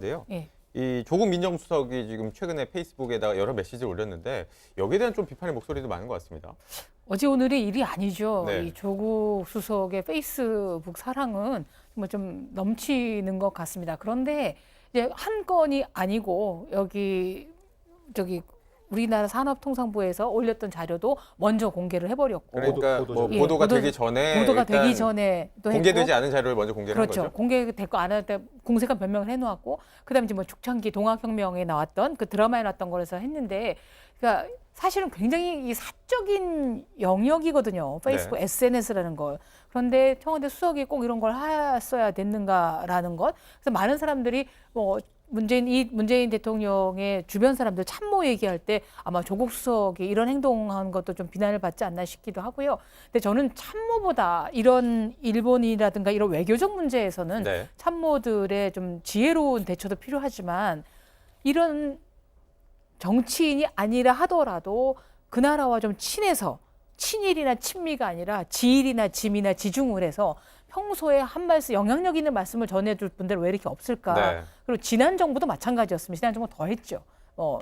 인데요. 예. 이 조국 민정수석이 지금 최근에 페이스북에다가 여러 메시지를 올렸는데 여기에 대한 좀 비판의 목소리도 많은 것 같습니다. 어제 오늘의 일이 아니죠. 네. 이 조국 수석의 페이스북 사랑은 정말 좀 넘치는 것 같습니다. 그런데 이제 한 건이 아니고 저기 우리나라 산업통상부에서 올렸던 자료도 먼저 공개를 해버렸고 그러니까 보도 뭐 전에. 보도가 보도- 되기 전에 보도가 일단 되기 전에 또 공개되지 했고, 않은 자료를 먼저 공개를 한 그렇죠. 거죠. 공개될 거 안 할 때 공색한 변명을 해놓았고, 그다음에 이제 뭐 죽창기 동학혁명에 나왔던 그 드라마에 나왔던 거라서 했는데, 그러니까 사실은 굉장히 이 사적인 영역이거든요. 페이스북 네. SNS라는 걸. 그런데 청와대 수석이 꼭 이런 걸 했어야 됐는가라는 것. 그래서 많은 사람들이 뭐 문재인 대통령의 주변 사람들 참모 얘기할 때 아마 조국 수석이 이런 행동한 것도 좀 비난을 받지 않나 싶기도 하고요. 근데 저는 참모보다 이런 일본이라든가 이런 외교적 문제에서는 네. 참모들의 좀 지혜로운 대처도 필요하지만 이런 정치인이 아니라 하더라도 그 나라와 좀 친해서 친일이나 친미가 아니라 지일이나 짐이나 지중을 해서 평소에 한 말씀, 영향력 있는 말씀을 전해줄 분들 왜 이렇게 없을까? 네. 그리고 지난 정부도 마찬가지였습니다. 지난 정부 더 했죠.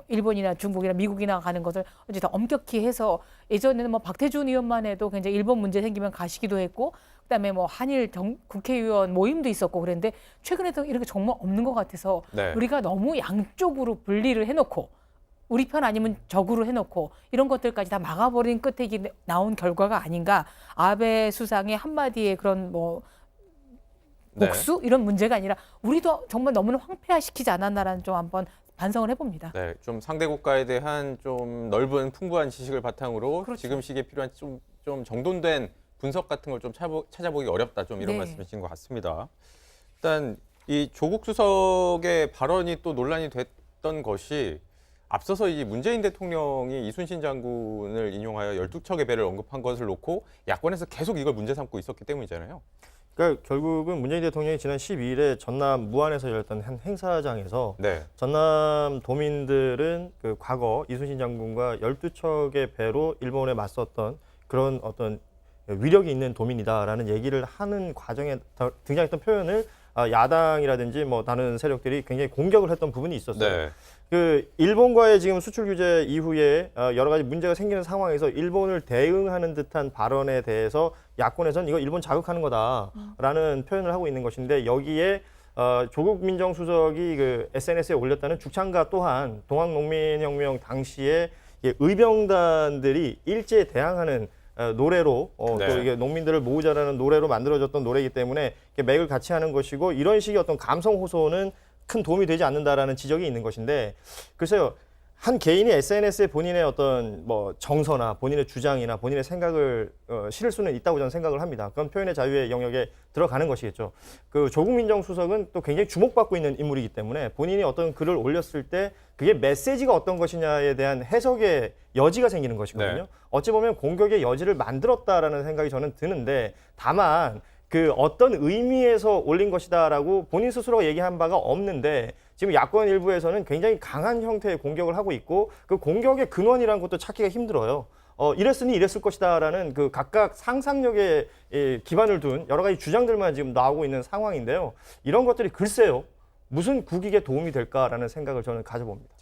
일본이나 중국이나 미국이나 가는 것을 이제 더 엄격히 해서 예전에는 뭐 박태준 의원만 해도 굉장히 일본 문제 생기면 가시기도 했고 그다음에 뭐 한일 국회의원 모임도 있었고 그랬는데 최근에도 이렇게 정말 없는 것 같아서 네. 우리가 너무 양쪽으로 분리를 해놓고 우리 편 아니면 적으로 해놓고 이런 것들까지 다 막아버린 끝에 이게 나온 결과가 아닌가. 아베 수상의 한마디의 그런 뭐 네. 복수 이런 문제가 아니라 우리도 정말 너무나 황폐화시키지 않았나라는 좀 한번 반성을 해봅니다. 네, 좀 상대 국가에 대한 좀 넓은 풍부한 지식을 바탕으로 그렇죠. 지금 시기에 필요한 좀 정돈된 분석 같은 걸 좀 찾아보기 어렵다. 좀 이런 네. 말씀이신 것 같습니다. 일단 이 조국 수석의 발언이 또 논란이 됐던 것이 앞서서 이 문재인 대통령이 이순신 장군을 인용하여 12척의 배를 언급한 것을 놓고 야권에서 계속 이걸 문제 삼고 있었기 때문이잖아요. 그러니까 결국은 문재인 대통령이 지난 12일에 전남 무안에서 열렸던 한 행사장에서 네. 전남 도민들은 그 과거 이순신 장군과 12척의 배로 일본에 맞섰던 그런 어떤 위력이 있는 도민이다라는 얘기를 하는 과정에 등장했던 표현을 야당이라든지 뭐 다른 세력들이 굉장히 공격을 했던 부분이 있었어요. 네. 그 일본과의 지금 수출 규제 이후에 여러 가지 문제가 생기는 상황에서 일본을 대응하는 듯한 발언에 대해서 야권에서는 이거 일본 자극하는 거다라는 표현을 하고 있는 것인데 여기에 조국 민정수석이 그 SNS에 올렸다는 죽창가 또한 동학농민혁명 당시에 의병단들이 일제에 대항하는 노래로 네. 또 이게 농민들을 모으자라는 노래로 만들어졌던 노래이기 때문에 맥을 같이 하는 것이고 이런 식의 어떤 감성 호소는 큰 도움이 되지 않는다라는 지적이 있는 것인데 글쎄요. 한 개인이 SNS에 본인의 어떤 뭐 정서나 본인의 주장이나 본인의 생각을 실을 수는 있다고 저는 생각을 합니다. 그건 표현의 자유의 영역에 들어가는 것이겠죠. 그 조국 민정수석은 또 굉장히 주목받고 있는 인물이기 때문에 본인이 어떤 글을 올렸을 때 그게 메시지가 어떤 것이냐에 대한 해석의 여지가 생기는 것이거든요. 네. 어찌 보면 공격의 여지를 만들었다라는 생각이 저는 드는데 다만 그 어떤 의미에서 올린 것이다라고 본인 스스로가 얘기한 바가 없는데 지금 야권 일부에서는 굉장히 강한 형태의 공격을 하고 있고 그 공격의 근원이라는 것도 찾기가 힘들어요. 이랬으니 이랬을 것이다라는 그 각각 상상력에 기반을 둔 여러 가지 주장들만 지금 나오고 있는 상황인데요. 이런 것들이 글쎄요. 무슨 국익에 도움이 될까라는 생각을 저는 가져봅니다.